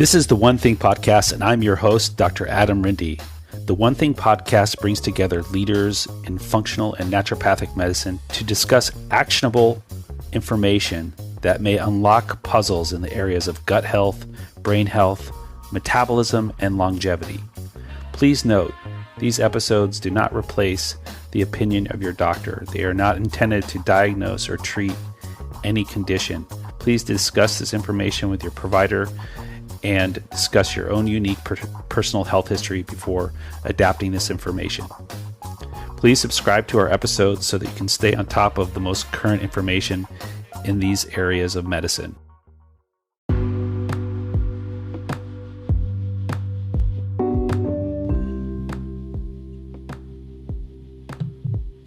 This is the One Thing Podcast, and I'm your host, Dr. Adam Rindy. The One Thing Podcast brings together leaders in functional and naturopathic medicine to discuss actionable information that may unlock puzzles in the areas of gut health, brain health, metabolism, and longevity. Please note, these episodes do not replace the opinion of your doctor. They are not intended to diagnose or treat any condition. Please discuss this information with your provider and discuss your own unique personal health history before adapting this information. Please subscribe to our episodes so that you can stay on top of the most current information in these areas of medicine.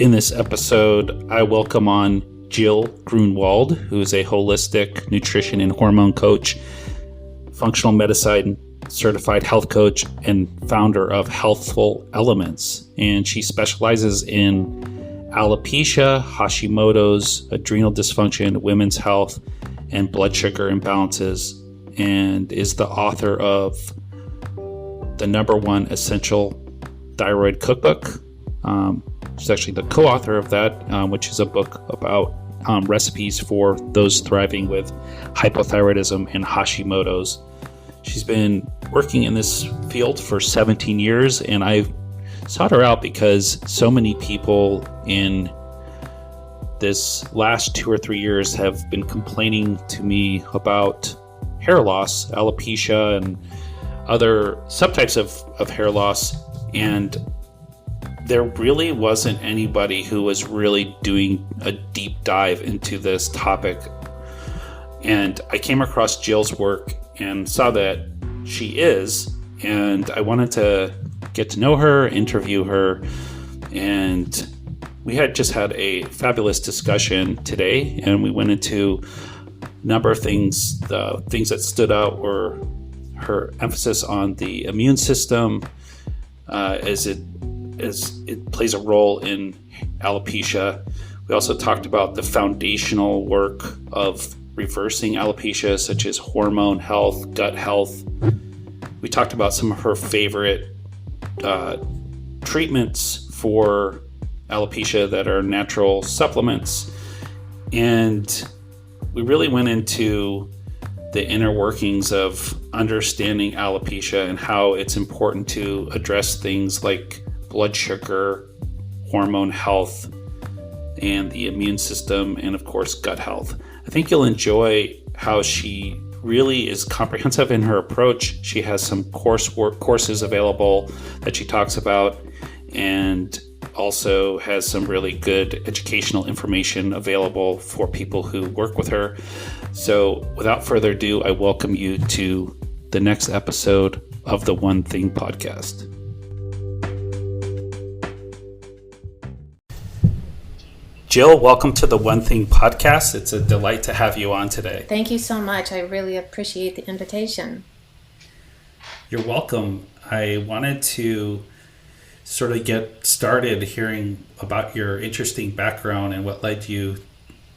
In this episode, I welcome on Jill Grunewald, who is a holistic nutrition and hormone coach, functional medicine certified health coach, and founder of Healthful Elements. And she specializes in alopecia, Hashimoto's, adrenal dysfunction, women's health, and blood sugar imbalances, and is the author of the #1 essential thyroid cookbook. She's actually the co-author of that, which is a book about recipes for those thriving with hypothyroidism and Hashimoto's. She's been working in this field for 17 years, and I sought her out because so many people in this last 2 or 3 years have been complaining to me about hair loss, alopecia, and other subtypes of hair loss, and there really wasn't anybody who was really doing a deep dive into this topic. And I came across Jill's work and saw that she is, and I wanted to get to know her, interview her, and we had just had a fabulous discussion today, and we went into a number of things. The things that stood out were her emphasis on the immune system, as it plays a role in alopecia. We also talked about the foundational work of reversing alopecia, such as hormone health, gut health. We talked about some of her favorite treatments for alopecia that are natural supplements. And we really went into the inner workings of understanding alopecia and how it's important to address things like blood sugar, hormone health, and the immune system, and of course, gut health. I think you'll enjoy how she really is comprehensive in her approach. She has some courses available that she talks about, and also has some really good educational information available for people who work with her. So without further ado, I welcome you to the next episode of the One Thing Podcast. Jill, welcome to the One Thing Podcast. It's a delight to have you on today. Thank you so much. I really appreciate the invitation. You're welcome. I wanted to sort of get started hearing about your interesting background and what led you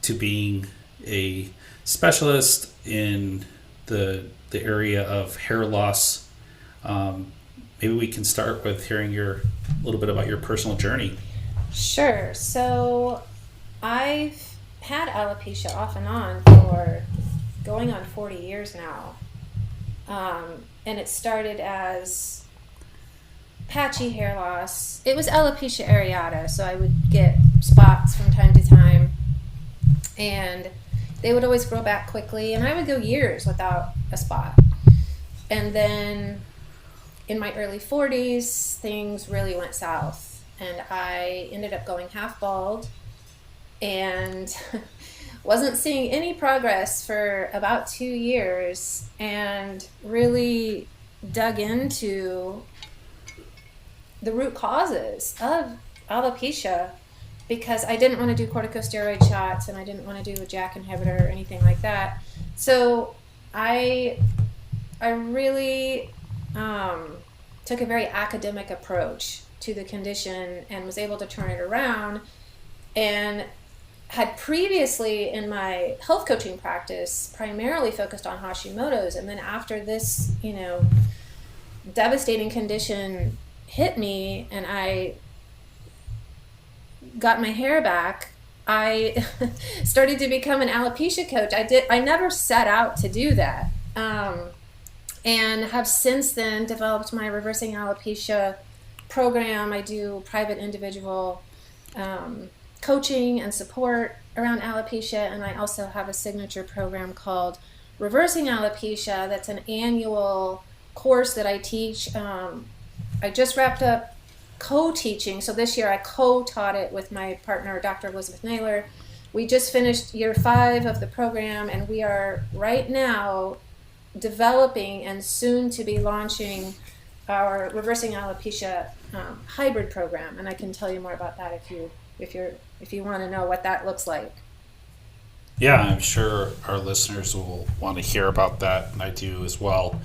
to being a specialist in the area of hair loss. Maybe we can start with hearing a little bit about your personal journey. Sure. So I've had alopecia off and on for going on 40 years now. And it started as patchy hair loss. It was alopecia areata, so I would get spots from time to time. And they would always grow back quickly, and I would go years without a spot. And then in my early 40s, things really went south, and I ended up going half bald and wasn't seeing any progress for about 2 years, and really dug into the root causes of alopecia, because I didn't want to do corticosteroid shots, and I didn't want to do a JAK inhibitor or anything like that. So I really took a very academic approach to the condition and was able to turn it around. And had previously in my health coaching practice primarily focused on Hashimoto's, and then after this, devastating condition hit me and I got my hair back, I started to become an alopecia coach. I never set out to do that, and have since then developed my Reversing Alopecia program. I do private individual coaching and support around alopecia, and I also have a signature program called Reversing Alopecia. That's an annual course that I teach. I just wrapped up co-teaching, so this year I co-taught it with my partner, Dr. Elizabeth Naylor. We just finished year 5 of the program, and we are right now developing and soon to be launching our Reversing Alopecia hybrid program, and I can tell you more about that if you want to know what that looks like. Yeah, I'm sure our listeners will want to hear about that, and I do as well.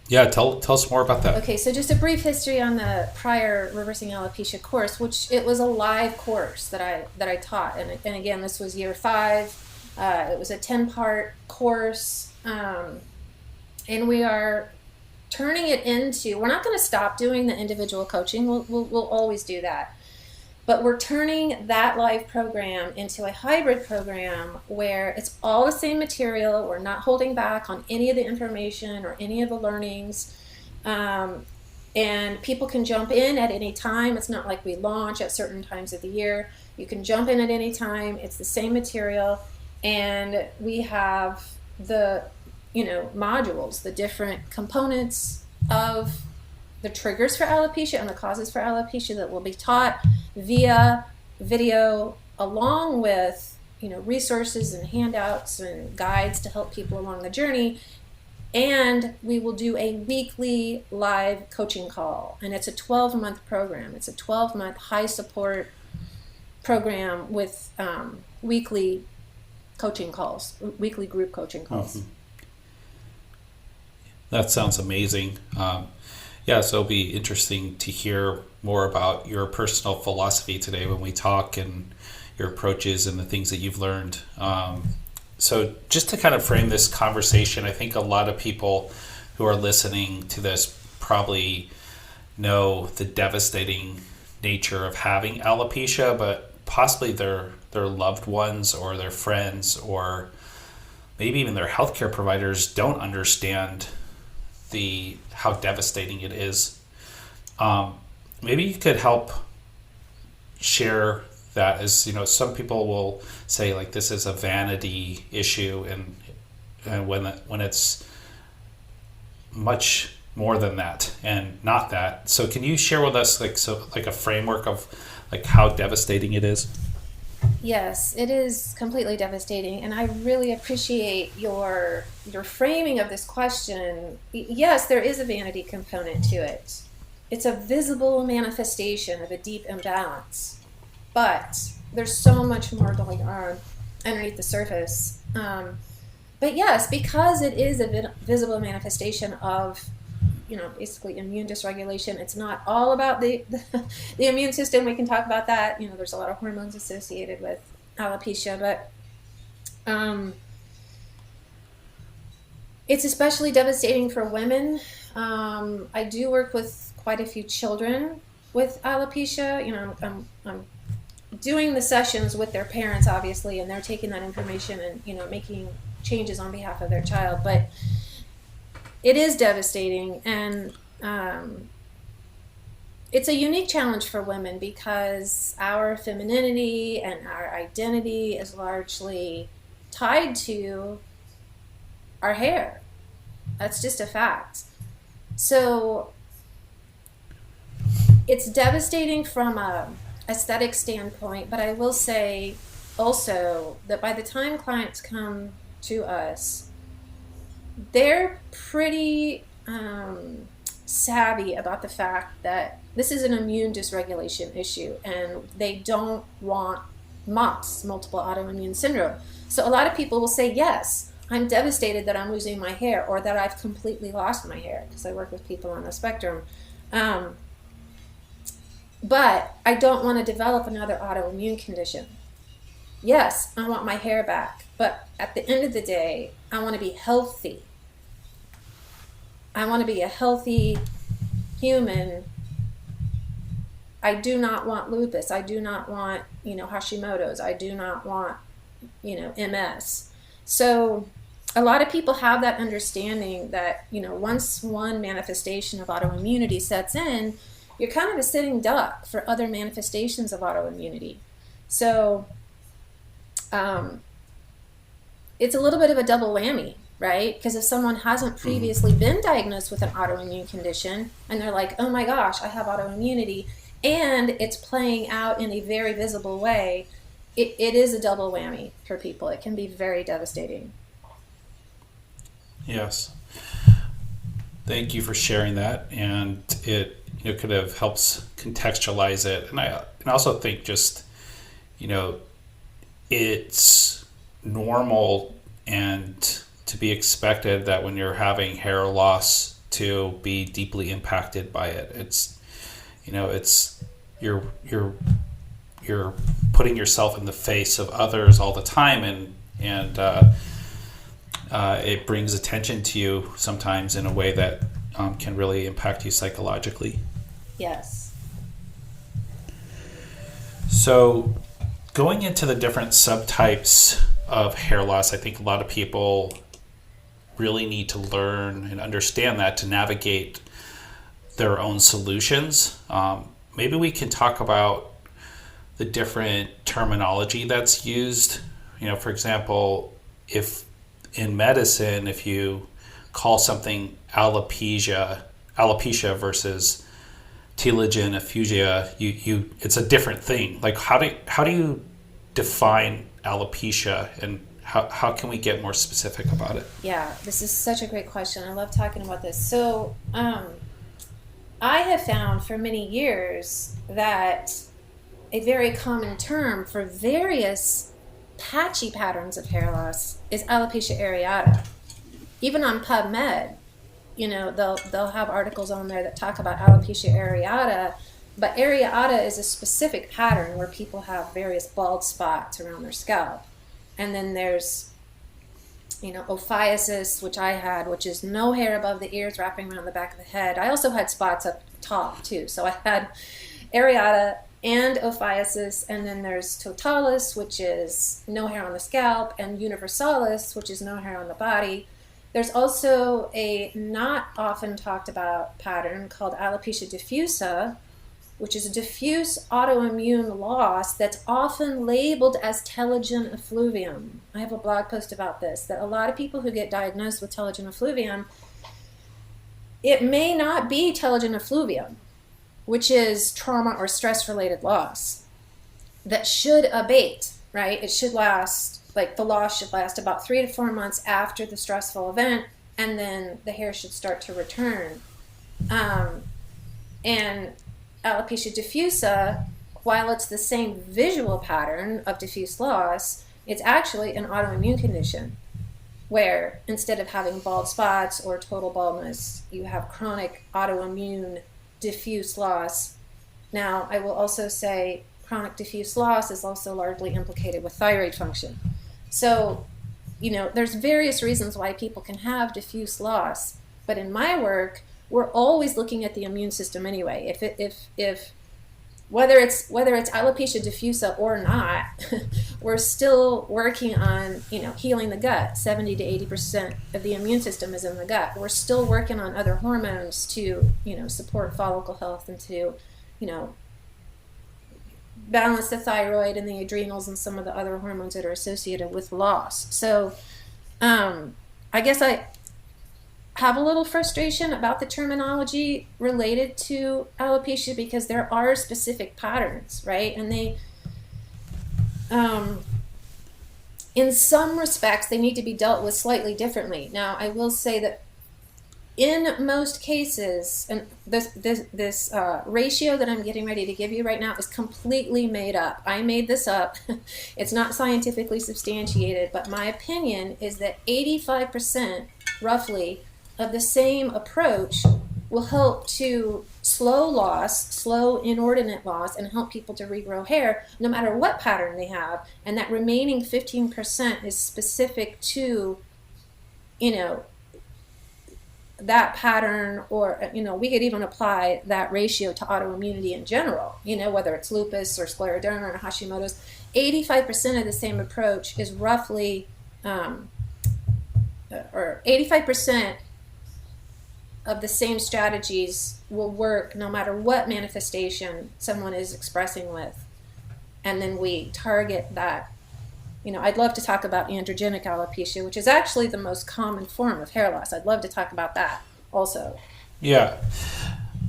Tell us more about that. Okay, so just a brief history on the prior Reversing Alopecia course, which it was a live course that I taught, and again, this was year 5. It was a 10-part course, and we are turning it into, we're not going to stop doing the individual coaching, we'll always do that, but we're turning that live program into a hybrid program where it's all the same material. We're not holding back on any of the information or any of the learnings, and people can jump in at any time. It's not like we launch at certain times of the year. You can jump in at any time. It's the same material, and we have the modules, the different components of the triggers for alopecia and the causes for alopecia that will be taught via video, along with resources and handouts and guides to help people along the journey. And we will do a weekly live coaching call, and it's a 12-month program. It's a 12-month high support program with weekly coaching calls, weekly group coaching calls. Mm-hmm. That sounds amazing. So it'll be interesting to hear more about your personal philosophy today when we talk, and your approaches and the things that you've learned. So just to kind of frame this conversation, I think a lot of people who are listening to this probably know the devastating nature of having alopecia, but possibly their loved ones or their friends or maybe even their healthcare providers don't understand how devastating it is. Maybe you could help share that, as some people will say, like, this is a vanity issue, and when it's much more than that and not that. So can you share with us like a framework of like how devastating it is? Yes, it is completely devastating, and I really appreciate your framing of this question. Yes, there is a vanity component to it. It's a visible manifestation of a deep imbalance, but there's so much more going on underneath the surface. But yes, because it is a visible manifestation of basically immune dysregulation. It's not all about the immune system. We can talk about that. There's a lot of hormones associated with alopecia, but it's especially devastating for women. I do work with quite a few children with alopecia. I'm doing the sessions with their parents, obviously, and they're taking that information and making changes on behalf of their child, but it is devastating, and it's a unique challenge for women because our femininity and our identity is largely tied to our hair. That's just a fact. So it's devastating from a aesthetic standpoint, but I will say also that by the time clients come to us, they're pretty savvy about the fact that this is an immune dysregulation issue, and they don't want MOPS, multiple autoimmune syndrome. So a lot of people will say, yes, I'm devastated that I'm losing my hair, or that I've completely lost my hair, because I work with people on the spectrum. But I don't want to develop another autoimmune condition. Yes, I want my hair back, but at the end of the day, I want to be healthy. I want to be a healthy human. I do not want lupus. I do not want, Hashimoto's. I do not want, MS. So a lot of people have that understanding that, once one manifestation of autoimmunity sets in, you're kind of a sitting duck for other manifestations of autoimmunity. So it's a little bit of a double whammy, right? Because if someone hasn't previously been diagnosed with an autoimmune condition and they're like, oh my gosh, I have autoimmunity, and it's playing out in a very visible way, it is a double whammy for people. It can be very devastating. Yes. Thank you for sharing that. And it kind of helps contextualize it. And I also think just, it's normal and to be expected that when you're having hair loss to be deeply impacted by it. It's you're putting yourself in the face of others all the time, and it brings attention to you sometimes in a way that can really impact you psychologically. Yes. So going into the different subtypes of hair loss, I think a lot of people really need to learn and understand that to navigate their own solutions. Maybe we can talk about the different terminology that's used. For example, if in medicine, if you call something alopecia versus telogen effusio, it's a different thing. Like how do you define alopecia, and how can we get more specific about it? Yeah, this is such a great question. I love talking about this. So I have found for many years that a very common term for various patchy patterns of hair loss is alopecia areata. Even on PubMed, they'll have articles on there that talk about alopecia areata, but areata is a specific pattern where people have various bald spots around their scalp. And then there's, ophiasis, which I had, which is no hair above the ears wrapping around the back of the head. I also had spots up top too. So I had areata and ophiasis, and then there's totalis, which is no hair on the scalp, and universalis, which is no hair on the body. There's also a not often talked about pattern called alopecia diffusa, which is a diffuse autoimmune loss that's often labeled as telogen effluvium. I have a blog post about this, that a lot of people who get diagnosed with telogen effluvium, it may not be telogen effluvium, which is trauma or stress-related loss, that should abate, right? It should last, the loss should last about 3 to 4 months after the stressful event, and then the hair should start to return. And alopecia diffusa, while it's the same visual pattern of diffuse loss, it's actually an autoimmune condition where instead of having bald spots or total baldness, you have chronic autoimmune diffuse loss. Now, I will also say chronic diffuse loss is also largely implicated with thyroid function. So, there's various reasons why people can have diffuse loss, but in my work, we're always looking at the immune system anyway. If whether it's alopecia diffusa or not, we're still working on healing the gut. 70 to 80% of the immune system is in the gut. We're still working on other hormones to support follicle health and to balance the thyroid and the adrenals and some of the other hormones that are associated with loss. So I guess I have a little frustration about the terminology related to alopecia because there are specific patterns, right? And they, in some respects, they need to be dealt with slightly differently. Now, I will say that in most cases, and this ratio that I'm getting ready to give you right now is completely made up. I made this up. It's not scientifically substantiated, but my opinion is that 85%, roughly, of the same approach will help to slow inordinate loss, and help people to regrow hair no matter what pattern they have. And that remaining 15% is specific to, that pattern, or, we could even apply that ratio to autoimmunity in general, whether it's lupus or scleroderma or Hashimoto's. 85% of the same approach is roughly, or 85% of the same strategies will work no matter what manifestation someone is expressing with. And then we target that. I'd love to talk about androgenic alopecia, which is actually the most common form of hair loss. I'd love to talk about that also. Yeah.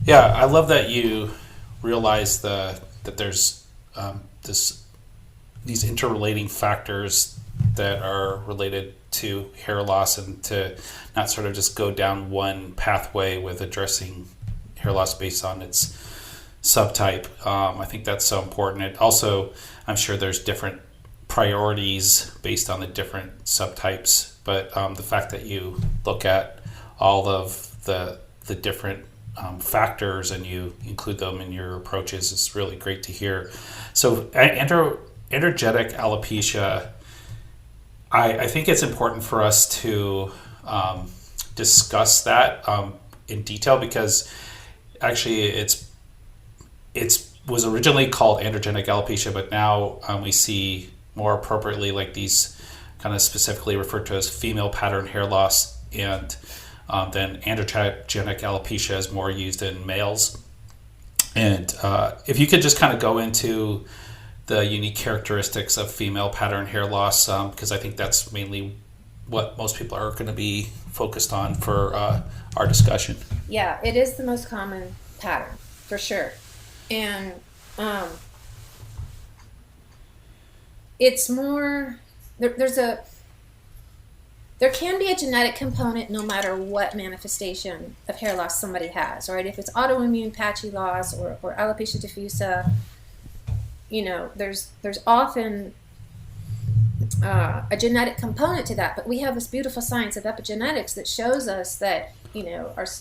I love that you realize that there's these interrelating factors that are related to hair loss, and to not sort of just go down one pathway with addressing hair loss based on its subtype. I think that's so important. It also, I'm sure there's different priorities based on the different subtypes, but the fact that you look at all of the different factors and you include them in your approaches is really great to hear. So androgenic alopecia, I think it's important for us to discuss that in detail, because actually it was originally called androgenic alopecia, but now we see more appropriately like these kind of specifically referred to as female pattern hair loss, and then androgenic alopecia is more used in males. And if you could just kind of go into the unique characteristics of female pattern hair loss, because I think that's mainly what most people are going to be focused on for our discussion. Yeah, it is the most common pattern, for sure. And it's more, there can be a genetic component no matter what manifestation of hair loss somebody has, right? If it's autoimmune patchy loss or alopecia diffusa, there's often a genetic component to that. But we have this beautiful science of epigenetics that shows us that,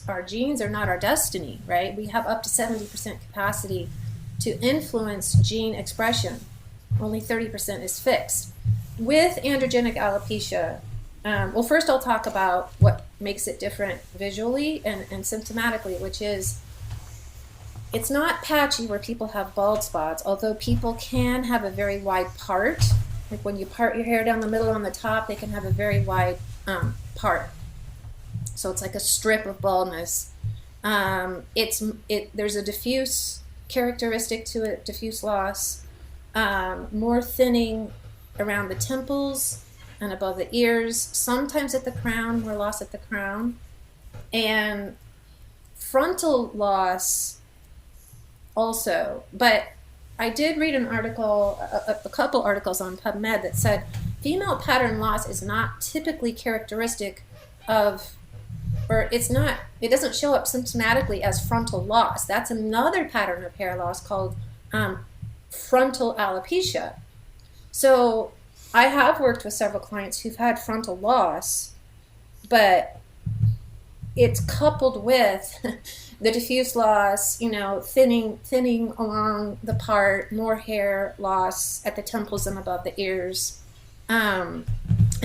our genes are not our destiny, right? We have up to 70% capacity to influence gene expression. Only 30% is fixed. With androgenic alopecia, well, first I'll talk about what makes it different visually and symptomatically, which is it's not patchy where people have bald spots, although people can have a very wide part. Like when you part your hair down the middle on the top, they can have a very wide part. So it's like a strip of baldness. There's a diffuse characteristic to it, diffuse loss, more thinning around the temples and above the ears, sometimes at the crown, more loss at the crown, and frontal loss also. But I did read an article, a couple articles on PubMed that said female pattern loss is not typically characteristic of, or it doesn't show up symptomatically as frontal loss. That's another pattern of hair loss called frontal alopecia. So I have worked with several clients who've had frontal loss, but it's coupled with the diffuse loss, thinning along the part, more hair loss at the temples and above the ears, and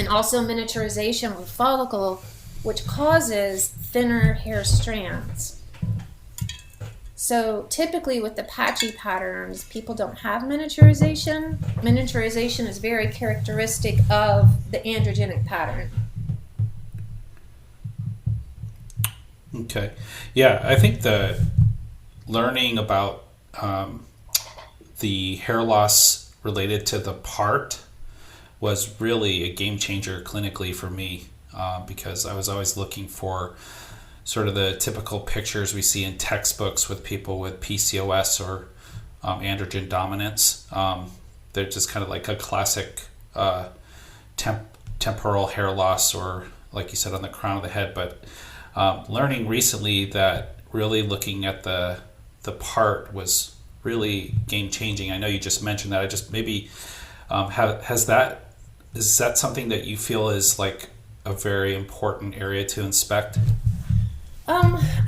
also miniaturization with follicle, which causes thinner hair strands. So typically with the patchy patterns, people don't have miniaturization. Miniaturization is very characteristic of the androgenic pattern. Okay. Yeah, I think the learning about the hair loss related to the part was really a game changer clinically for me, because I was always looking for sort of the typical pictures we see in textbooks with people with PCOS or androgen dominance. They're just kind of like a classic temporal hair loss, or like you said, on the crown of the head. But learning recently that really looking at the part was really game changing. I know you just mentioned that. I just maybe is that something that you feel is like a very important area to inspect?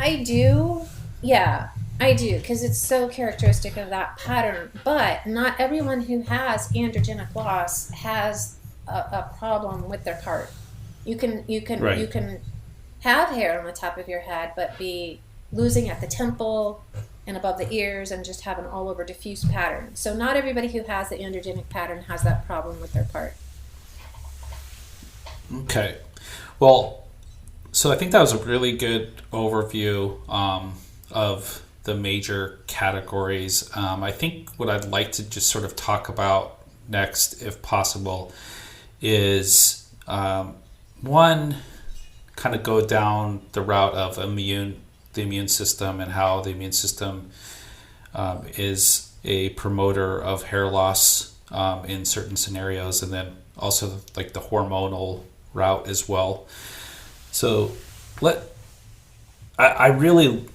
I do. Yeah, I do, because it's so characteristic of that pattern. But not everyone who has androgenic loss has a problem with their part. You Right. can have hair on the top of your head, but be losing at the temple and above the ears and just have an all over diffuse pattern. So not everybody who has the androgenic pattern has that problem with their part. Okay. Well, so I think that was a really good overview of the major categories. I think what I'd like to just sort of talk about next, if possible, is one, kind of go down the route of the immune system and how the immune system is a promoter of hair loss in certain scenarios, and then also like the hormonal route as well. So I really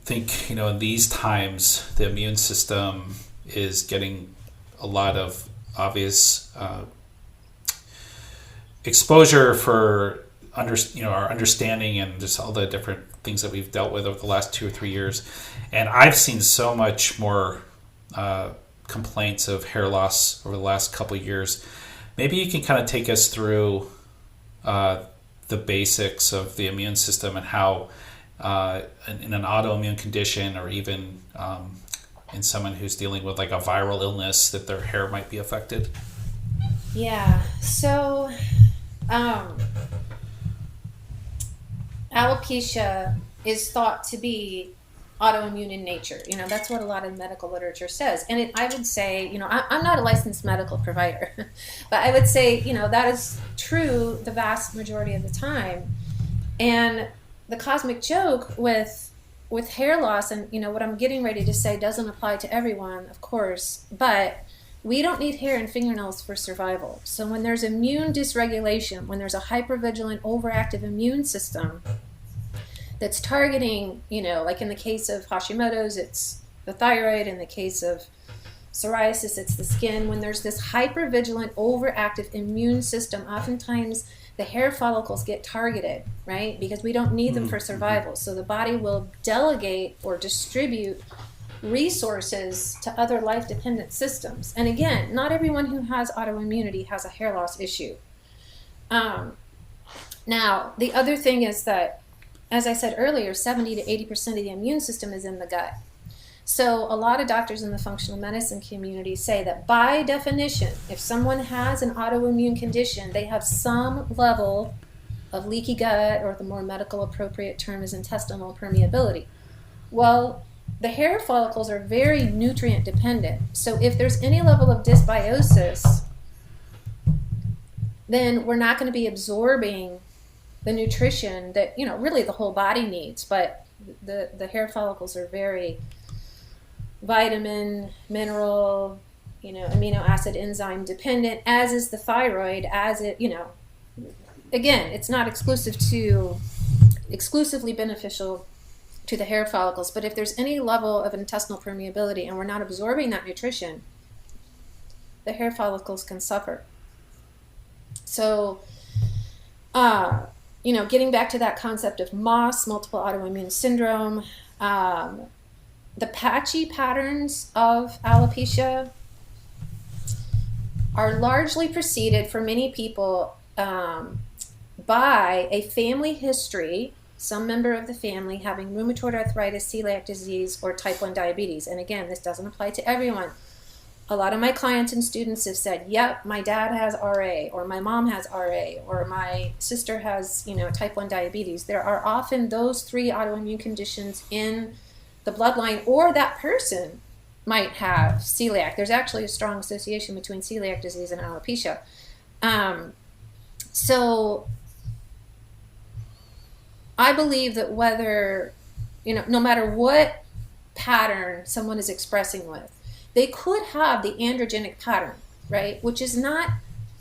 think, in these times, the immune system is getting a lot of obvious exposure for our understanding and just all the different things that we've dealt with over the last 2 or 3 years. And I've seen so much more complaints of hair loss over the last couple of years. Maybe you can kind of take us through the basics of the immune system and how in an autoimmune condition, or even in someone who's dealing with like a viral illness, that their hair might be affected. Yeah. So alopecia is thought to be autoimmune in nature. That's what a lot of medical literature says. And I would say, I'm not a licensed medical provider, but I would say, that is true the vast majority of the time. And the cosmic joke with hair loss, and what I'm getting ready to say doesn't apply to everyone, of course, but we don't need hair and fingernails for survival. So when there's immune dysregulation, when there's a hypervigilant, overactive immune system that's targeting, like in the case of Hashimoto's, it's the thyroid. In the case of psoriasis, it's the skin. When there's this hypervigilant, overactive immune system, oftentimes the hair follicles get targeted, right? Because we don't need them for survival. So the body will delegate or distribute resources to other life-dependent systems. And again, not everyone who has autoimmunity has a hair loss issue. Now, the other thing is that, as I said earlier, 70 to 80% of the immune system is in the gut. So a lot of doctors in the functional medicine community say that by definition, if someone has an autoimmune condition, they have some level of leaky gut, or the more medical appropriate term is intestinal permeability. Well, the hair follicles are very nutrient dependent. So if there's any level of dysbiosis, then we're not going to be absorbing the nutrition that, really the whole body needs. But the hair follicles are very vitamin, mineral, amino acid, enzyme dependent, as is the thyroid, again, it's not exclusively beneficial to the hair follicles, but if there's any level of intestinal permeability and we're not absorbing that nutrition, the hair follicles can suffer. So, getting back to that concept of MOS, multiple autoimmune syndrome, the patchy patterns of alopecia are largely preceded for many people by a family history, some member of the family having rheumatoid arthritis, celiac disease, or type 1 diabetes. And again, this doesn't apply to everyone. A lot of my clients and students have said, yep, my dad has RA, or my mom has RA, or my sister has, type 1 diabetes. There are often those 3 autoimmune conditions in the bloodline, or that person might have celiac. There's actually a strong association between celiac disease and alopecia. So I believe that whether, no matter what pattern someone is expressing with, they could have the androgenic pattern, right? Which is not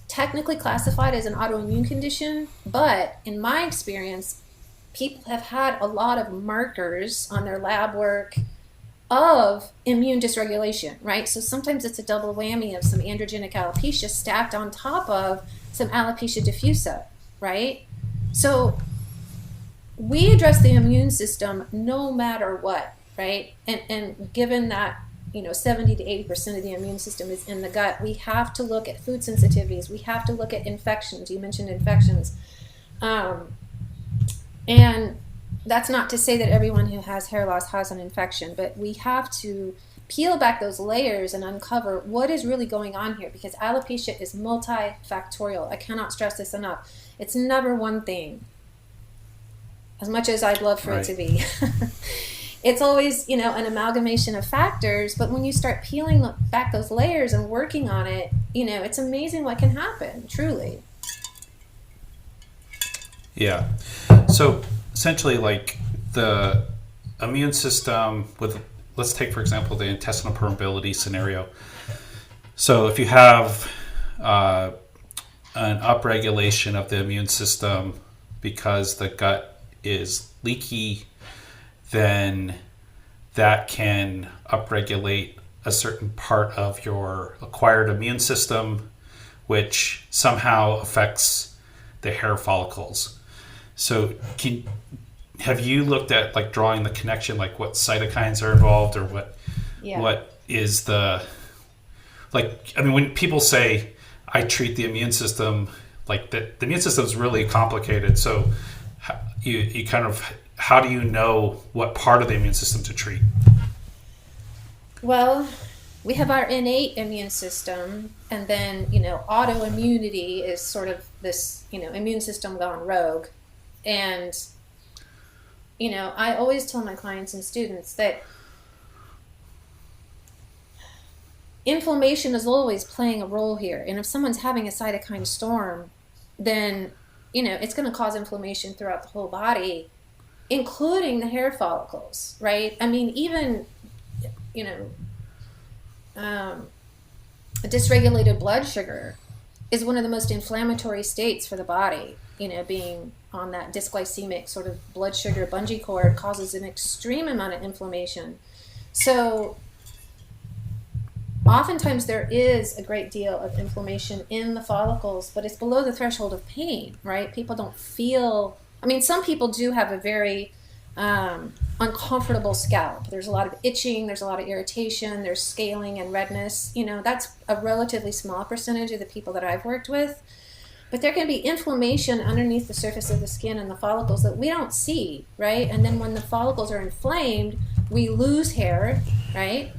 technically classified as an autoimmune condition, but in my experience, people have had a lot of markers on their lab work of immune dysregulation, right? So sometimes it's a double whammy of some androgenic alopecia stacked on top of some alopecia diffusa, right? So we address the immune system no matter what, right? And given that 70 to 80% of the immune system is in the gut, we have to look at food sensitivities. We have to look at infections. You mentioned infections. And that's not to say that everyone who has hair loss has an infection, but we have to peel back those layers and uncover what is really going on here, because alopecia is multifactorial. I cannot stress this enough. It's never one thing, as much as I'd love for it to be. It's always, an amalgamation of factors, but when you start peeling back those layers and working on it, it's amazing what can happen, truly. Yeah. So essentially, like, the immune system let's take, for example, the intestinal permeability scenario. So if you have an upregulation of the immune system because the gut is leaky, then that can upregulate a certain part of your acquired immune system, which somehow affects the hair follicles. So have you looked at, like, drawing the connection, like what cytokines are involved, or what is the, like, I mean, when people say I treat the immune system, like, the immune system is really complicated. So you kind of, how do you know what part of the immune system to treat? Well, we have our innate immune system, and then, autoimmunity is sort of this, immune system gone rogue. And, I always tell my clients and students that inflammation is always playing a role here. And if someone's having a cytokine storm, then, it's going to cause inflammation throughout the whole body, including the hair follicles, right? I mean, even, a dysregulated blood sugar is one of the most inflammatory states for the body. Being on that dysglycemic sort of blood sugar bungee cord causes an extreme amount of inflammation. So oftentimes there is a great deal of inflammation in the follicles, but it's below the threshold of pain, right? People don't feel, some people do have a very uncomfortable scalp. There's a lot of itching, there's a lot of irritation, there's scaling and redness. That's a relatively small percentage of the people that I've worked with. But there can be inflammation underneath the surface of the skin and the follicles that we don't see, right? And then when the follicles are inflamed, we lose hair, right?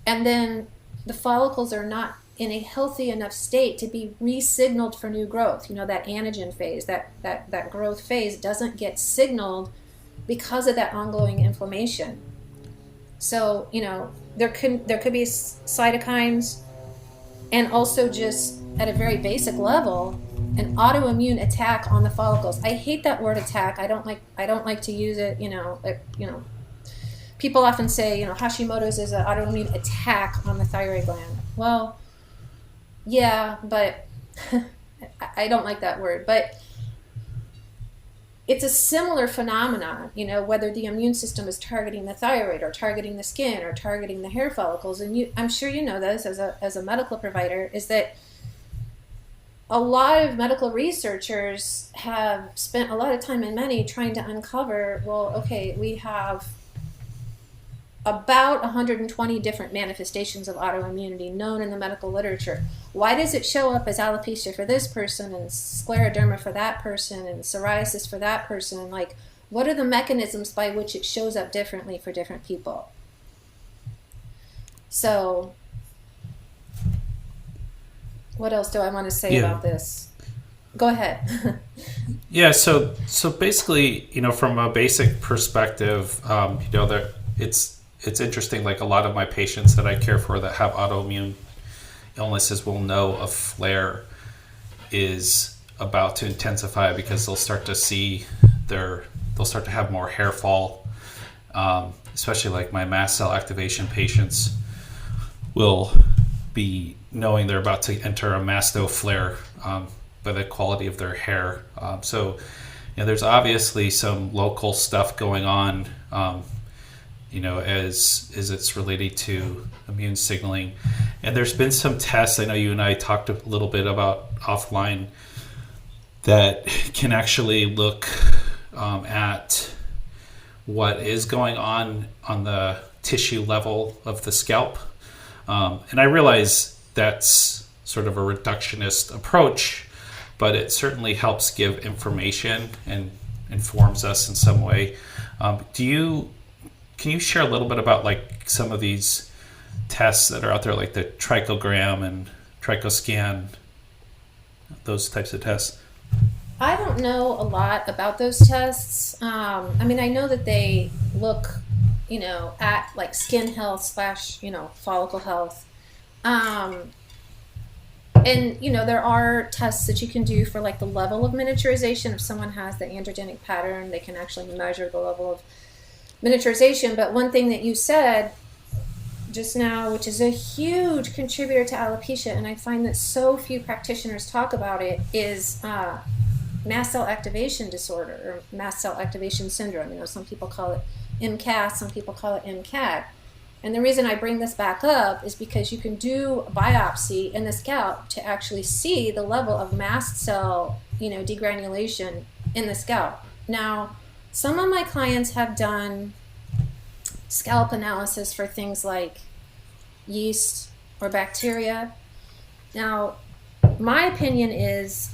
And then the follicles are not in a healthy enough state to be re-signaled for new growth. That anagen phase, that growth phase doesn't get signaled because of that ongoing inflammation. So, there could be cytokines, and also just at a very basic level, an autoimmune attack on the follicles. I hate that word attack. I don't like to use it. People often say, Hashimoto's is an autoimmune attack on the thyroid gland. Well, yeah, but I don't like that word. But it's a similar phenomenon, whether the immune system is targeting the thyroid or targeting the skin or targeting the hair follicles. And I'm sure you know this as a medical provider, is that a lot of medical researchers have spent a lot of time and money trying to uncover, we have about 120 different manifestations of autoimmunity known in the medical literature. Why does it show up as alopecia for this person and scleroderma for that person and psoriasis for that person? Like, what are the mechanisms by which it shows up differently for different people? So, what else do I want to say about this? Go ahead. Yeah, so basically, from a basic perspective, it's interesting. Like, a lot of my patients that I care for that have autoimmune illnesses will know a flare is about to intensify because they'll start to see they'll start to have more hair fall. Especially like my mast cell activation patients will be knowing they're about to enter a masto flare by the quality of their hair. So there's obviously some local stuff going on, as it's related to immune signaling. And there's been some tests, I know you and I talked a little bit about offline, that can actually look at what is going on the tissue level of the scalp. And I realize that's sort of a reductionist approach, but it certainly helps give information and informs us in some way. Can you share a little bit about like some of these tests that are out there, like the trichogram and trichoscan, those types of tests? I don't know a lot about those tests. I mean, I know that they look, at like skin health / follicle health. And, there are tests that you can do for like the level of miniaturization. If someone has the androgenic pattern, they can actually measure the level of miniaturization. But one thing that you said just now, which is a huge contributor to alopecia, and I find that so few practitioners talk about it, is mast cell activation disorder or mast cell activation syndrome. Some people call it MCAS, some people call it MCAD. And the reason I bring this back up is because you can do a biopsy in the scalp to actually see the level of mast cell, degranulation in the scalp. Now, some of my clients have done scalp analysis for things like yeast or bacteria. Now, my opinion is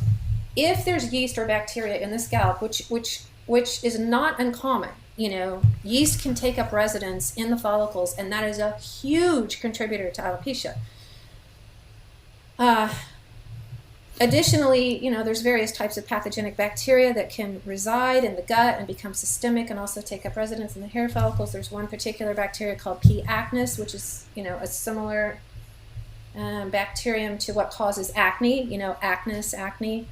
if there's yeast or bacteria in the scalp, which is not uncommon, yeast can take up residence in the follicles, and that is a huge contributor to alopecia. Additionally, there's various types of pathogenic bacteria that can reside in the gut and become systemic and also take up residence in the hair follicles. There's one particular bacteria called P. acnes, which is, a similar bacterium to what causes acne, acne.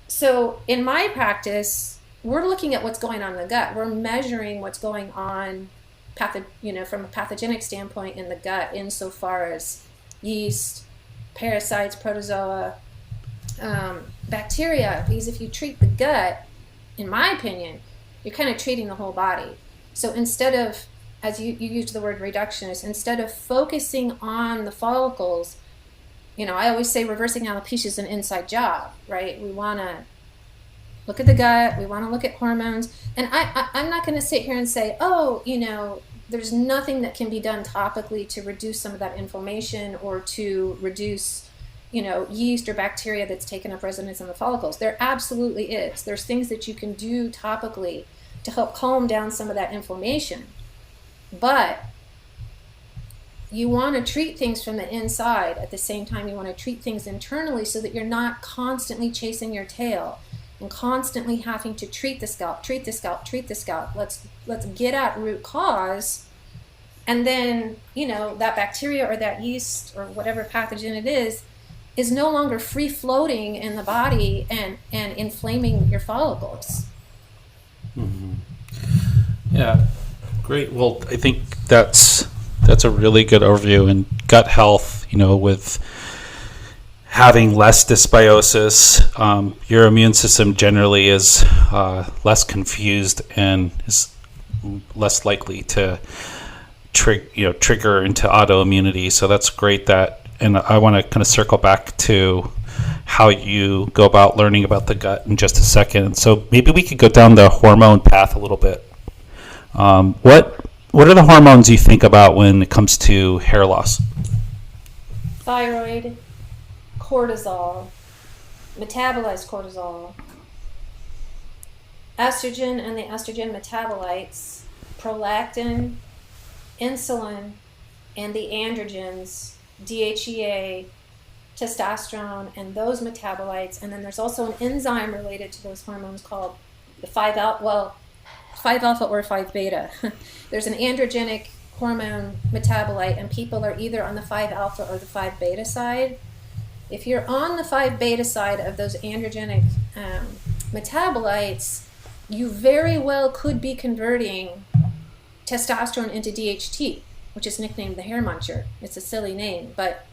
So in my practice, we're looking at what's going on in the gut. We're measuring what's going on, from a pathogenic standpoint in the gut, insofar as yeast, parasites, protozoa, bacteria. Because if you treat the gut, in my opinion, you're kind of treating the whole body. So instead of, as you used the word reductionist, instead of focusing on the follicles, I always say reversing alopecia is an inside job, right? We want to look at the gut, we want to look at hormones, and I'm not going to sit here and say, there's nothing that can be done topically to reduce some of that inflammation or to reduce, yeast or bacteria that's taken up residence in the follicles. There absolutely is. There's things that you can do topically to help calm down some of that inflammation. But you want to treat things from the inside. At the same time, you want to treat things internally so that you're not constantly chasing your tail and constantly having to treat the scalp. Let's get at root cause, and then that bacteria or that yeast or whatever pathogen it is no longer free floating in the body and inflaming your follicles. Mm-hmm. Yeah, great. Well, I think that's a really good overview. And gut health, with having less dysbiosis, your immune system generally is less confused and is less likely to trigger into autoimmunity. So that's great. And I want to kind of circle back to how you go about learning about the gut in just a second. So maybe we could go down the hormone path a little bit. What are the hormones you think about when it comes to hair loss? Thyroid, cortisol, metabolized cortisol, estrogen and the estrogen metabolites, prolactin, insulin, and the androgens, DHEA, testosterone, and those metabolites. And then there's also an enzyme related to those hormones called the 5-alpha or 5-beta. There's an androgenic hormone metabolite, and people are either on the 5-alpha or the 5-beta side. If you're on the 5-beta side of those androgenic metabolites, you very well could be converting testosterone into DHT, which is nicknamed the hair muncher. It's a silly name, but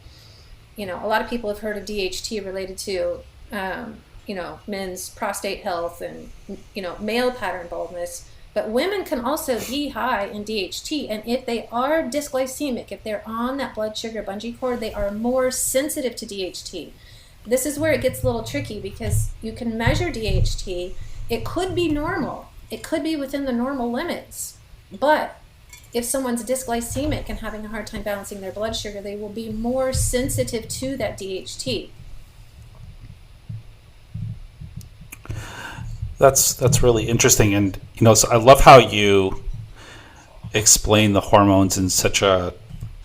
a lot of people have heard of DHT related to men's prostate health and male pattern baldness. But women can also be high in DHT, and if they are dysglycemic, if they're on that blood sugar bungee cord, they are more sensitive to DHT. This is where it gets a little tricky, because you can measure DHT, It could be normal. It could be within the normal limits. But if someone's dysglycemic and having a hard time balancing their blood sugar, they will be more sensitive to that DHT. That's really interesting. And, so I love how you explain the hormones in such a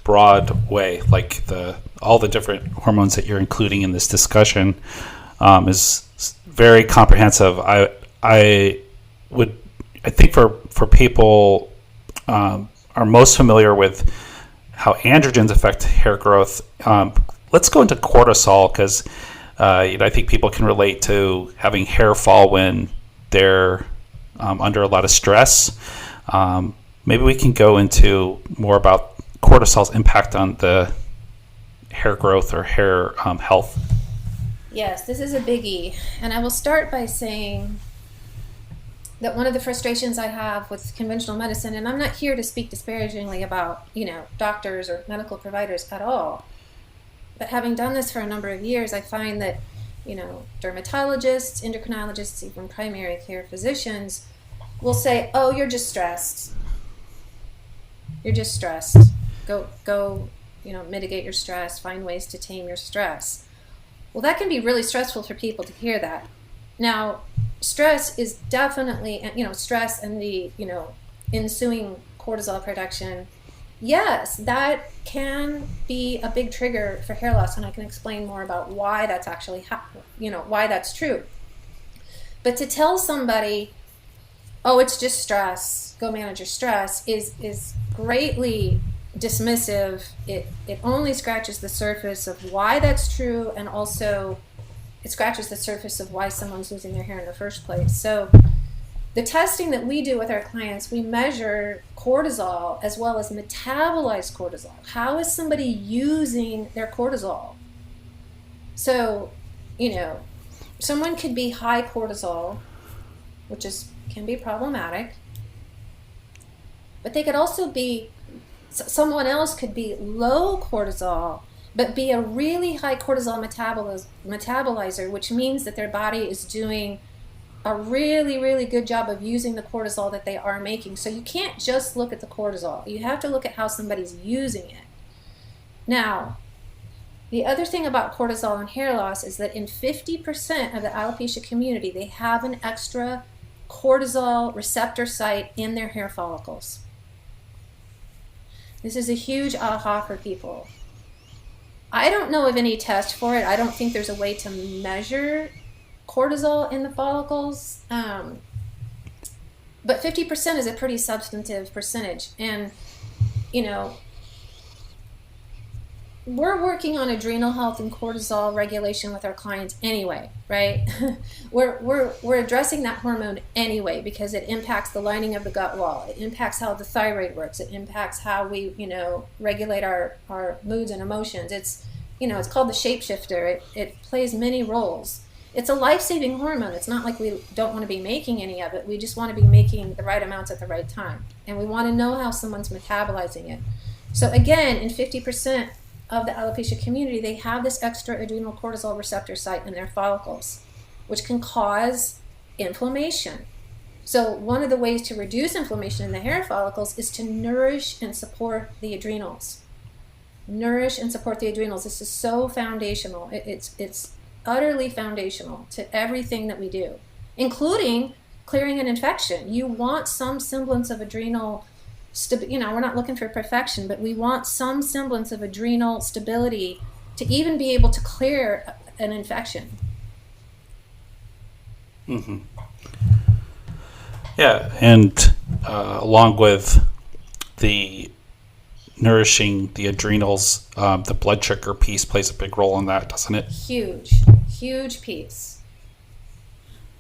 broad way, like all the different hormones that you're including in this discussion is very comprehensive. I think for people are most familiar with how androgens affect hair growth. Let's go into cortisol, because I think people can relate to having hair fall when they're under a lot of stress. Maybe we can go into more about cortisol's impact on the hair growth or hair health. Yes, this is a biggie. And I will start by saying that one of the frustrations I have with conventional medicine, and I'm not here to speak disparagingly about, doctors or medical providers at all, but having done this for a number of years, I find that, dermatologists, endocrinologists, even primary care physicians will say, oh, you're just stressed. You're just stressed. Go, mitigate your stress, find ways to tame your stress. Well, that can be really stressful for people to hear that. Now, stress is definitely, stress and the, ensuing cortisol production. Yes, that can be a big trigger for hair loss, and I can explain more about why that's actually, why that's true. But to tell somebody, oh, it's just stress, go manage your stress, is greatly dismissive. It only scratches the surface of why that's true, and also it scratches the surface of why someone's losing their hair in the first place. So the testing that we do with our clients, we measure cortisol as well as metabolized cortisol. How is somebody using their cortisol? So, someone could be high cortisol, which can be problematic, but they could also be, someone else could be low cortisol, but be a really high cortisol metabolizer, which means that their body is doing a really, really good job of using the cortisol that they are making. So you can't just look at the cortisol. You have to look at how somebody's using it. Now, the other thing about cortisol and hair loss is that in 50% of the alopecia community, they have an extra cortisol receptor site in their hair follicles. This is a huge aha for people. I don't know of any test for it. I don't think there's a way to measure cortisol in the follicles. But 50% is a pretty substantive percentage. And, we're working on adrenal health and cortisol regulation with our clients anyway, right? we're addressing that hormone anyway because it impacts the lining of the gut wall. It impacts how the thyroid works. It impacts how we, regulate our moods and emotions. It's called the shapeshifter. It plays many roles. It's a life-saving hormone. It's not like we don't want to be making any of it. We just want to be making the right amounts at the right time. And we want to know how someone's metabolizing it. So again, in 50% of the alopecia community, they have this extra adrenal cortisol receptor site in their follicles, which can cause inflammation. So one of the ways to reduce inflammation in the hair follicles is to nourish and support the adrenals. Nourish and support the adrenals. This is so foundational. It's utterly foundational to everything that we do, including clearing an infection. You want some semblance of adrenal we're not looking for perfection, but we want some semblance of adrenal stability to even be able to clear an infection. Mm-hmm. Yeah, and along with the nourishing the adrenals, the blood sugar piece plays a big role in that, doesn't it? Huge piece.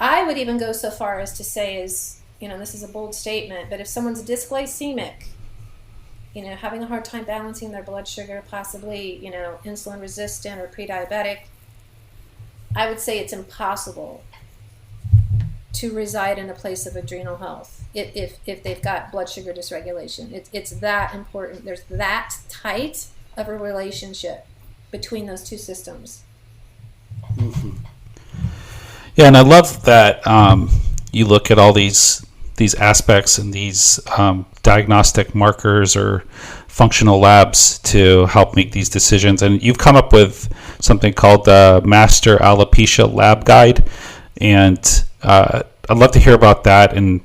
I would even go so far as to say this is a bold statement, but if someone's dysglycemic, having a hard time balancing their blood sugar, possibly, insulin resistant or pre-diabetic, I would say it's impossible to reside in a place of adrenal health if they've got blood sugar dysregulation. It's that important. There's that tight of a relationship between those two systems. Mm-hmm. Yeah, and I love that you look at all these aspects and these diagnostic markers or functional labs to help make these decisions. And you've come up with something called the Master Alopecia Lab Guide. And I'd love to hear about that, and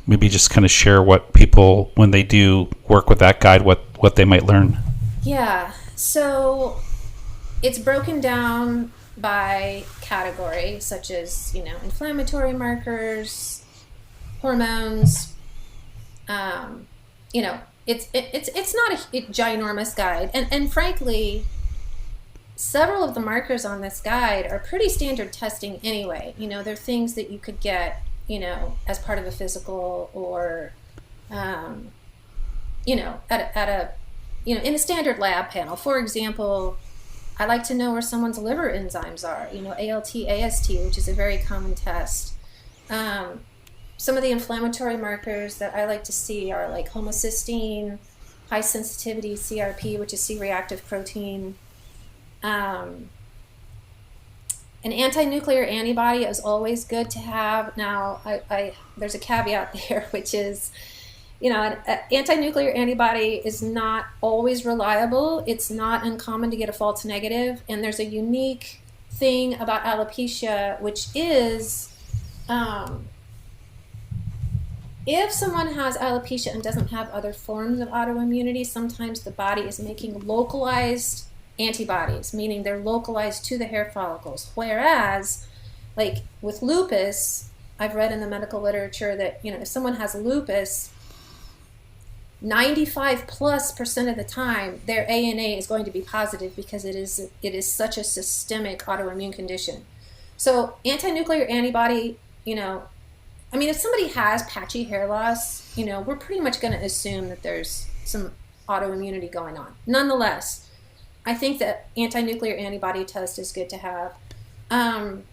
maybe just kind of share what people, when they do work with that guide, what they might learn. Yeah. So it's broken down by category, such as, inflammatory markers, hormones. It's not a ginormous guide, and frankly, several of the markers on this guide are pretty standard testing anyway. They're things that you could get, as part of a physical, or, at a in a standard lab panel. For example, I like to know where someone's liver enzymes are. ALT, AST, which is a very common test. Some of the inflammatory markers that I like to see are like homocysteine, high sensitivity CRP, which is C-reactive protein. An anti-nuclear antibody is always good to have. Now, there's a caveat there, which is, an anti-nuclear antibody is not always reliable. It's not uncommon to get a false negative. And there's a unique thing about alopecia, which is, if someone has alopecia and doesn't have other forms of autoimmunity, sometimes the body is making localized antibodies, meaning they're localized to the hair follicles. Whereas, like with lupus, I've read in the medical literature that, if someone has lupus, 95+% of the time, their ANA is going to be positive because it is such a systemic autoimmune condition. So anti-nuclear antibody, if somebody has patchy hair loss, we're pretty much going to assume that there's some autoimmunity going on. Nonetheless, I think that anti-nuclear antibody test is good to have. Iron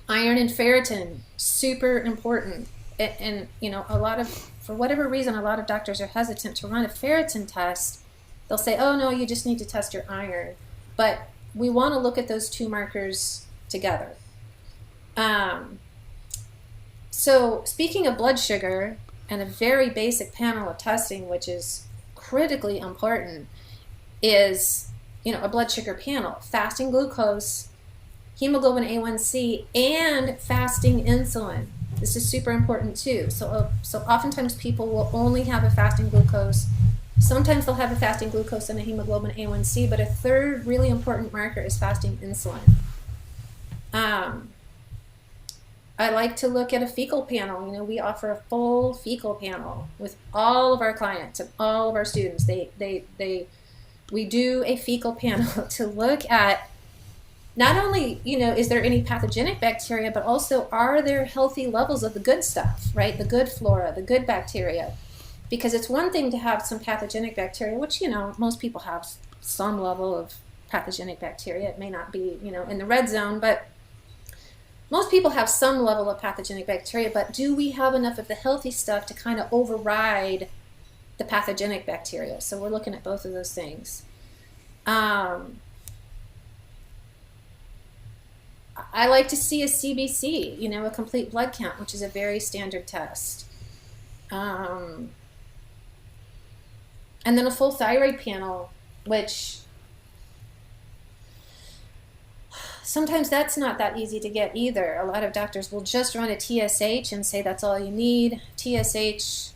and ferritin, super important. And for whatever reason, a lot of doctors are hesitant to run a ferritin test. They'll say, oh no, you just need to test your iron. But we want to look at those two markers together. So speaking of blood sugar, and a very basic panel of testing, which is critically important, is, a blood sugar panel: fasting glucose, hemoglobin A1C, and fasting insulin. This is super important too. So oftentimes people will only have a fasting glucose. Sometimes they'll have a fasting glucose and a hemoglobin A1C, but a third really important marker is fasting insulin. I like to look at a fecal panel. We offer a full fecal panel with all of our clients and all of our students. We do a fecal panel to look at not only, is there any pathogenic bacteria, but also are there healthy levels of the good stuff, right? The good flora, the good bacteria. Because it's one thing to have some pathogenic bacteria, which, most people have some level of pathogenic bacteria. It may not be, in the red zone, but most people have some level of pathogenic bacteria. But do we have enough of the healthy stuff to kind of override the pathogenic bacteria? So we're looking at both of those things. I like to see a CBC, a complete blood count, which is a very standard test. And then a full thyroid panel, which sometimes that's not that easy to get either. A lot of doctors will just run a TSH and say that's all you need. TSH,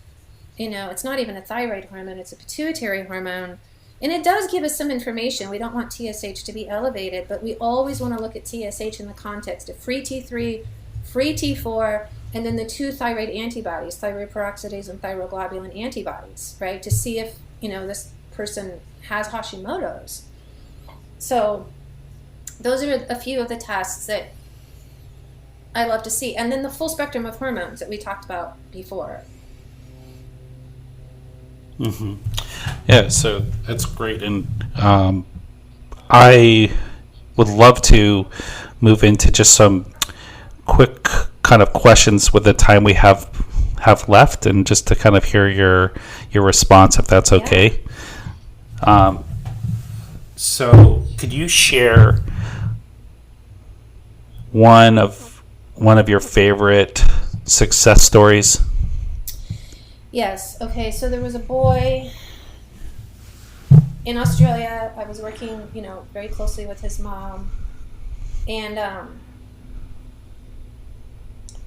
it's not even a thyroid hormone, it's a pituitary hormone. And it does give us some information. We don't want TSH to be elevated, but we always want to look at TSH in the context of free T3, free T4, and then the two thyroid antibodies, thyroid peroxidase and thyroglobulin antibodies, right? To see if, this person has Hashimoto's. So those are a few of the tests that I love to see. And then the full spectrum of hormones that we talked about before. Mm-hmm. Yeah, so that's great. And I would love to move into just some quick kind of questions with the time we have left, and just to kind of hear your response, if that's okay. Yeah. So could you share one of your favorite success stories? Yes. Okay. So there was a boy in Australia. I was working, very closely with his mom, and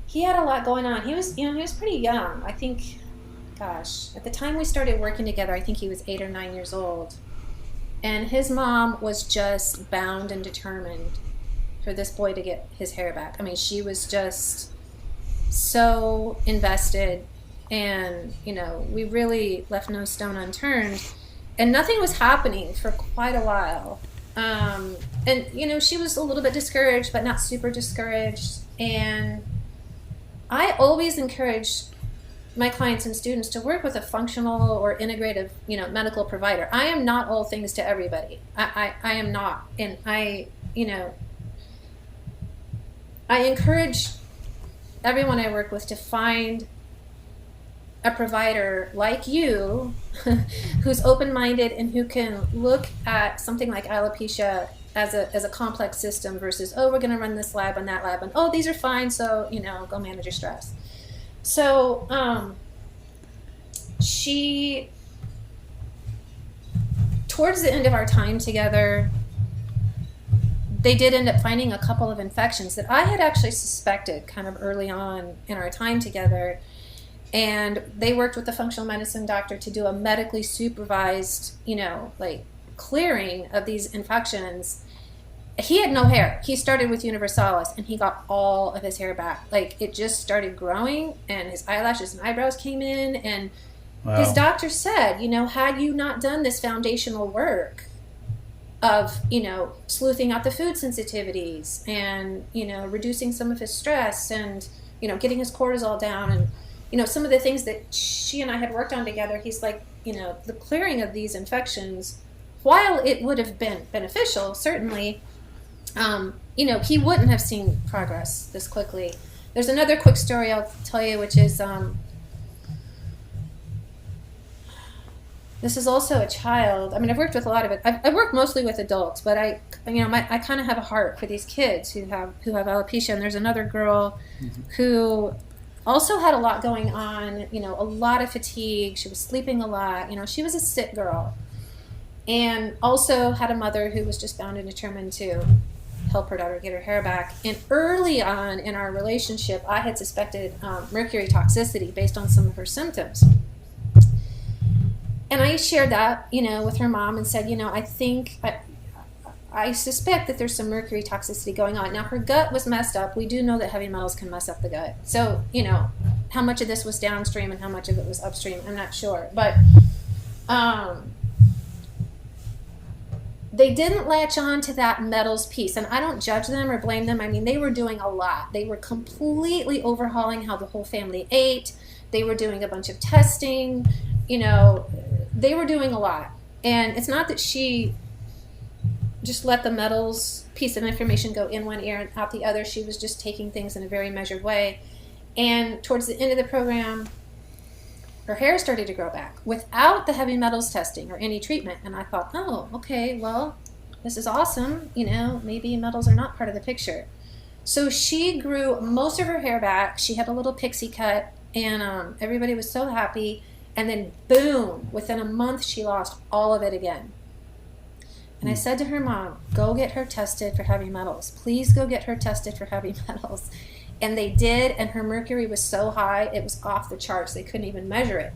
he had a lot going on. He was pretty young. I think, gosh, at the time we started working together, I think he was 8 or 9 years old. And his mom was just bound and determined for this boy to get his hair back. I mean, she was just so invested, and, we really left no stone unturned. And nothing was happening for quite a while. And, she was a little bit discouraged, but not super discouraged. And I always encourage my clients and students to work with a functional or integrative, medical provider. I am not all things to everybody. I am not. And I encourage everyone I work with to find a provider like you who's open-minded and who can look at something like alopecia as a complex system versus, we're going to run this lab and that lab, and these are fine, so go manage your stress. So she, towards the end of our time together, they did end up finding a couple of infections that I had actually suspected kind of early on in our time together. And they worked with the functional medicine doctor to do a medically supervised, clearing of these infections. He had no hair. He started with universalis, and he got all of his hair back. Like, it just started growing, and his eyelashes and eyebrows came in, and wow. His doctor said, had you not done this foundational work of, sleuthing out the food sensitivities and, reducing some of his stress and, getting his cortisol down and, some of the things that she and I had worked on together, he's like, the clearing of these infections, while it would have been beneficial, certainly, he wouldn't have seen progress this quickly. There's another quick story I'll tell you, which is, this is also a child. I mean, I've worked with a lot of it. I work mostly with adults, but I kind of have a heart for these kids who have alopecia. And there's another girl who also had a lot going on, a lot of fatigue. She was sleeping a lot. She was a sick girl. And also had a mother who was just bound and determined to help her daughter get her hair back. And early on in our relationship, I had suspected mercury toxicity based on some of her symptoms. And I shared that, with her mom and said, I suspect that there's some mercury toxicity going on. Now, her gut was messed up. We do know that heavy metals can mess up the gut. So, how much of this was downstream and how much of it was upstream, I'm not sure. But they didn't latch on to that metals piece. And I don't judge them or blame them. I mean, they were doing a lot. They were completely overhauling how the whole family ate. They were doing a bunch of testing. They were doing a lot. And it's not that she just let the metals piece of information go in one ear and out the other. She was just taking things in a very measured way. And towards the end of the program, her hair started to grow back without the heavy metals testing or any treatment. And I thought, okay, well, this is awesome. Maybe metals are not part of the picture. So she grew most of her hair back. She had a little pixie cut, and everybody was so happy. And then, boom, within a month, she lost all of it again. And I said to her mom, go get her tested for heavy metals. Please go get her tested for heavy metals. And they did, and her mercury was so high, it was off the charts. They couldn't even measure it.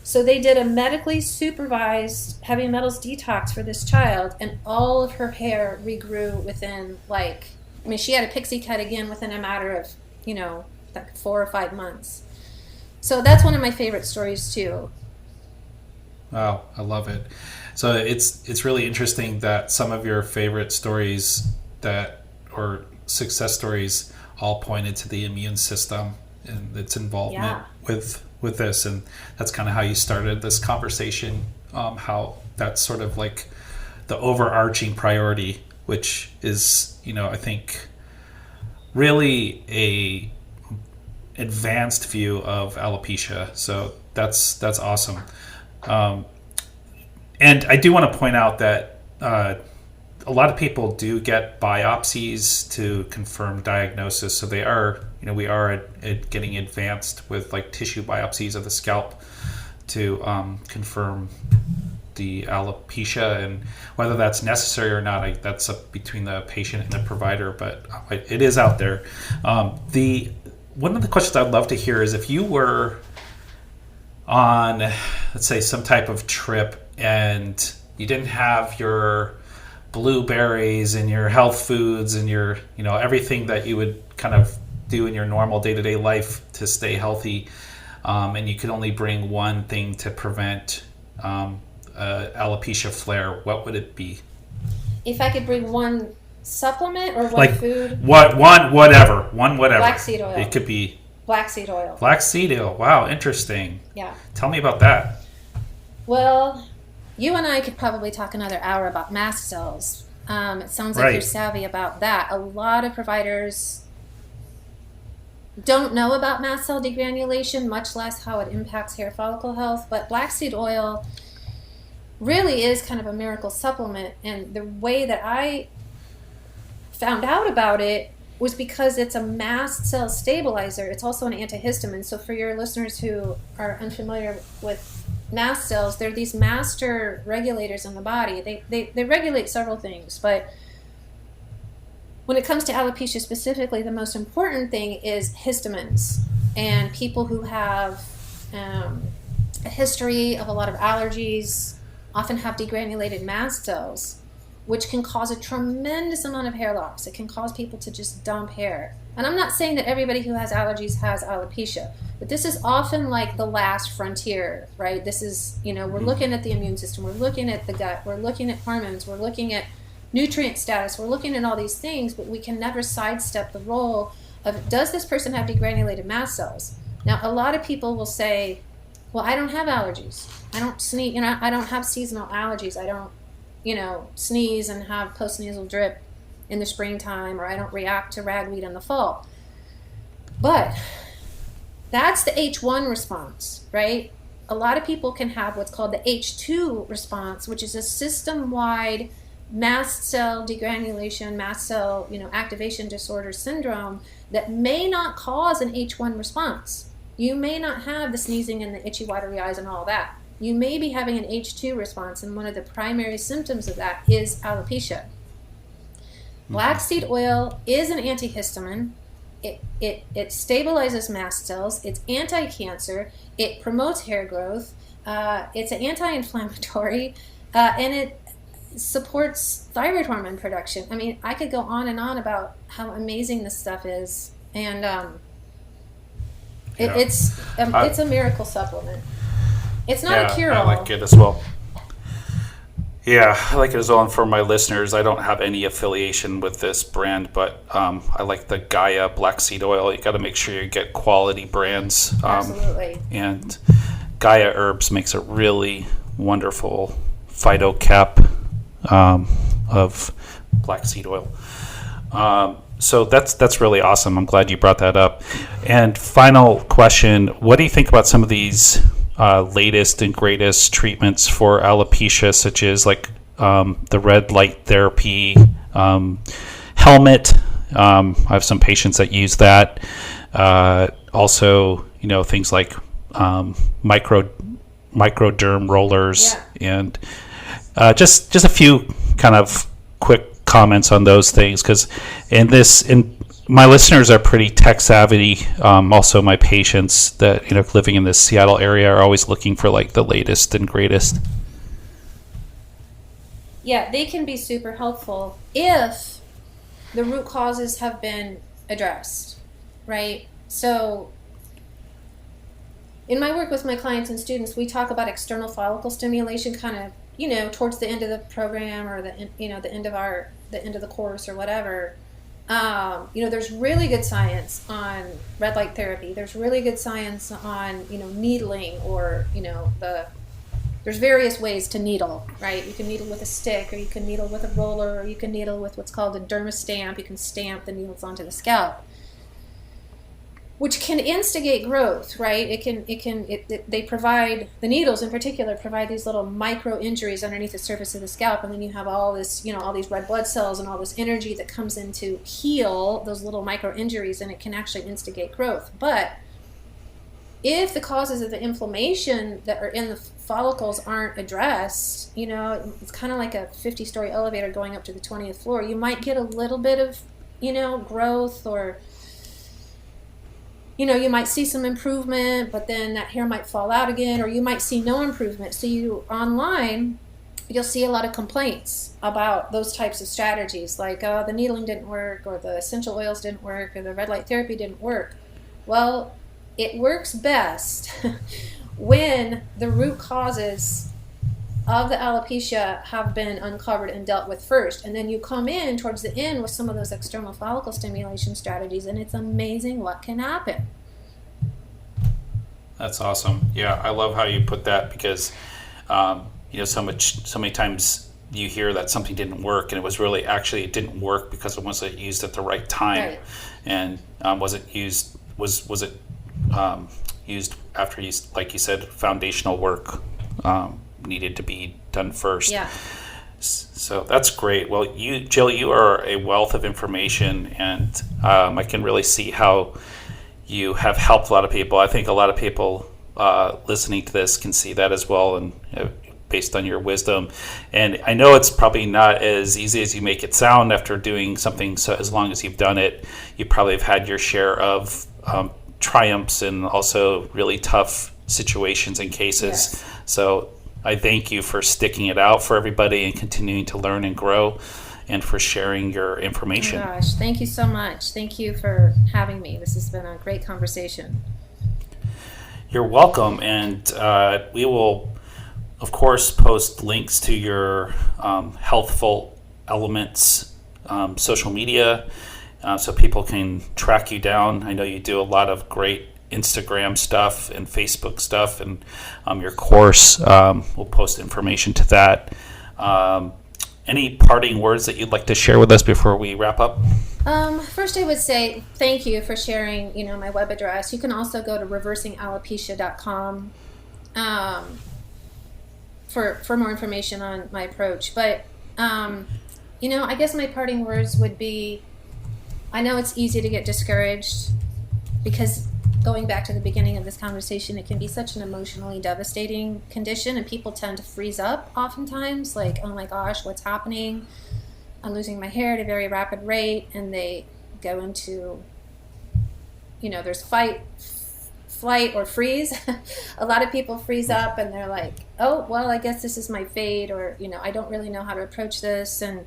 So they did a medically supervised heavy metals detox for this child, and all of her hair regrew within, she had a pixie cut again within a matter of, 4 or 5 months. So that's one of my favorite stories too. Wow, I love it. So it's really interesting that some of your favorite stories or success stories all pointed to the immune system and its involvement with this, and that's kind of how you started this conversation. How that's sort of like the overarching priority, which is I think really a advanced view of alopecia. So that's awesome. And I do want to point out that a lot of people do get biopsies to confirm diagnosis. So they are, we are at getting advanced with like tissue biopsies of the scalp to confirm the alopecia, and whether that's necessary or not, that's up between the patient and the provider, but it is out there. One of the questions I'd love to hear is if you were on, let's say, some type of trip and you didn't have your blueberries and your health foods and your, everything that you would kind of do in your normal day-to-day life to stay healthy, and you could only bring one thing to prevent alopecia flare, what would it be? If I could bring one supplement or one like food? Whatever. Black seed oil. It could be black seed oil. Black seed oil. Wow, interesting. Yeah. Tell me about that. Well, you and I could probably talk another hour about mast cells. It sounds like you're savvy about that. A lot of providers don't know about mast cell degranulation, much less how it impacts hair follicle health, but black seed oil really is kind of a miracle supplement, and the way that I found out about it was because it's a mast cell stabilizer. It's also an antihistamine. So for your listeners who are unfamiliar with mast cells, they're these master regulators in the body. They regulate several things, but when it comes to alopecia specifically, the most important thing is histamines. And people who have a history of a lot of allergies often have degranulated mast cells, which can cause a tremendous amount of hair loss. It can cause people to just dump hair. And I'm not saying that everybody who has allergies has alopecia, but this is often like the last frontier, right? This is, we're looking at the immune system, we're looking at the gut, we're looking at hormones, we're looking at nutrient status, we're looking at all these things, but we can never sidestep the role of, does this person have degranulated mast cells? Now, a lot of people will say, well, I don't have allergies. I don't sneeze, I don't have seasonal allergies. I don't, sneeze and have postnasal drip in the springtime, or I don't react to ragweed in the fall. But that's the H1 response, right? A lot of people can have what's called the H2 response, which is a system-wide mast cell degranulation, mast cell, activation disorder syndrome that may not cause an H1 response. You may not have the sneezing and the itchy watery eyes and all that. You may be having an H2 response, and one of the primary symptoms of that is alopecia. Black seed oil is an antihistamine. It stabilizes mast cells. It's anti-cancer. It promotes hair growth. It's an anti-inflammatory, and it supports thyroid hormone production. I mean, I could go on and on about how amazing this stuff is, and it's a miracle supplement. It's not a cure-all. I like it as well. Yeah, I like it as well. And for my listeners, I don't have any affiliation with this brand, but I like the Gaia black seed oil. You got to make sure you get quality brands. Absolutely. And Gaia Herbs makes a really wonderful phytocap of black seed oil. So that's really awesome. I'm glad you brought that up. And final question, what do you think about some of these latest and greatest treatments for alopecia, such as like the red light therapy helmet? I have some patients that use that. Also, things like microderm rollers, and just a few kind of quick comments on those things, because my listeners are pretty tech savvy. Also, my patients that living in this Seattle area are always looking for like the latest and greatest. Yeah, they can be super helpful if the root causes have been addressed, right? So, in my work with my clients and students, we talk about external follicle stimulation, kind of towards the end of the program, or the end of the course or whatever. There's really good science on red light therapy. There's really good science on, needling, or, there's various ways to needle, right? You can needle with a stick, or you can needle with a roller, or you can needle with what's called a derma stamp. You can stamp the needles onto the scalp. which can instigate growth, right? They provide, the needles in particular provide these little micro injuries underneath the surface of the scalp, and then you have all this, all these red blood cells and all this energy that comes in to heal those little micro injuries, and it can actually instigate growth. But if the causes of the inflammation that are in the follicles aren't addressed, it's kind of like a 50-story elevator going up to the 20th floor. You might get a little bit of, growth, or you might see some improvement, but then that hair might fall out again, or you might see no improvement. So online, you'll see a lot of complaints about those types of strategies, like, oh, the needling didn't work, or the essential oils didn't work, or the red light therapy didn't work. Well, it works best when the root causes of the alopecia have been uncovered and dealt with first. And then you come in towards the end with some of those external follicle stimulation strategies, and it's amazing what can happen. That's awesome. Yeah, I love how you put that, because so many times you hear that something didn't work, and it was really actually it didn't work because it wasn't used at the right time. Right. And was it used after you, like you said, foundational work needed to be done first. Yeah. So that's great. Well, Jill, you are a wealth of information, and I can really see how you have helped a lot of people. I think a lot of people listening to this can see that as well, and based on your wisdom. And I know it's probably not as easy as you make it sound after doing something. So as long as you've done it, you probably have had your share of triumphs and also really tough situations and cases. Yes. So I thank you for sticking it out for everybody and continuing to learn and grow, and for sharing your information. Oh my gosh, thank you so much. Thank you for having me. This has been a great conversation. You're welcome. And we will, of course, post links to your Healthful Elements social media, so people can track you down. I know you do a lot of great Instagram stuff and Facebook stuff, and your course. We'll post information to that. Any parting words that you'd like to share with us before we wrap up? First, I would say thank you for sharing, my web address. You can also go to reversingalopecia.com for more information on my approach. But, I guess my parting words would be, I know it's easy to get discouraged, because going back to the beginning of this conversation, it can be such an emotionally devastating condition, and people tend to freeze up oftentimes, like, oh my gosh, what's happening? I'm losing my hair at a very rapid rate, and they go into, there's fight, flight, or freeze. A lot of people freeze up, and they're like, oh, well, I guess this is my fate, or, I don't really know how to approach this. And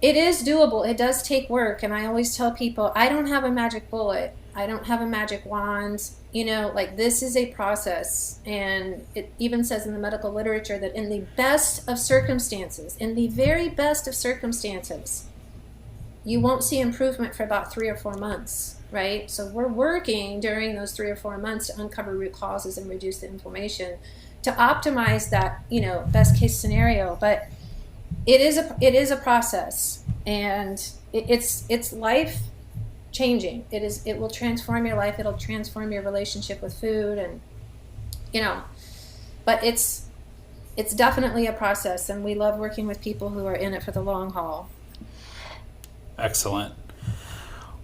it is doable. It does take work. And I always tell people, I don't have a magic bullet. I don't have a magic wand. This is a process. And it even says in the medical literature that in the best of circumstances, in the very best of circumstances, you won't see improvement for about 3 or 4 months, right? So we're working during those 3 or 4 months to uncover root causes and reduce the inflammation to optimize that, best case scenario. But it is a process, and it's life changing. It will transform your life. It'll transform your relationship with food, and but it's definitely a process, and we love working with people who are in it for the long haul. Excellent.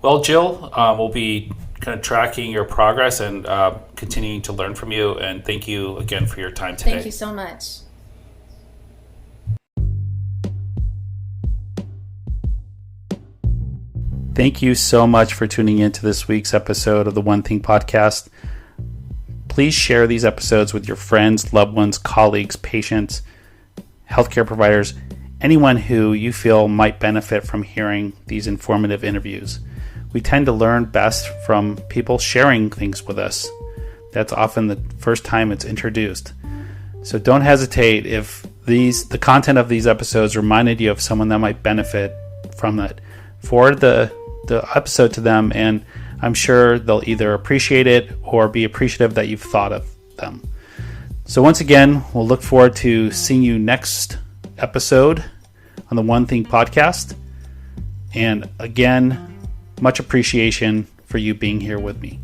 Well, Jill, we'll be kind of tracking your progress and continuing to learn from you, and thank you again for your time today. Thank you so much. Thank you so much for tuning in to this week's episode of the One Thing Podcast. Please share these episodes with your friends, loved ones, colleagues, patients, healthcare providers, anyone who you feel might benefit from hearing these informative interviews. We tend to learn best from people sharing things with us. That's often the first time it's introduced. So don't hesitate if the content of these episodes reminded you of someone that might benefit from it. Forward the episode to them, and I'm sure they'll either appreciate it or be appreciative that you've thought of them. So once again, we'll look forward to seeing you next episode on the One Thing Podcast. And again, much appreciation for for you being here with me.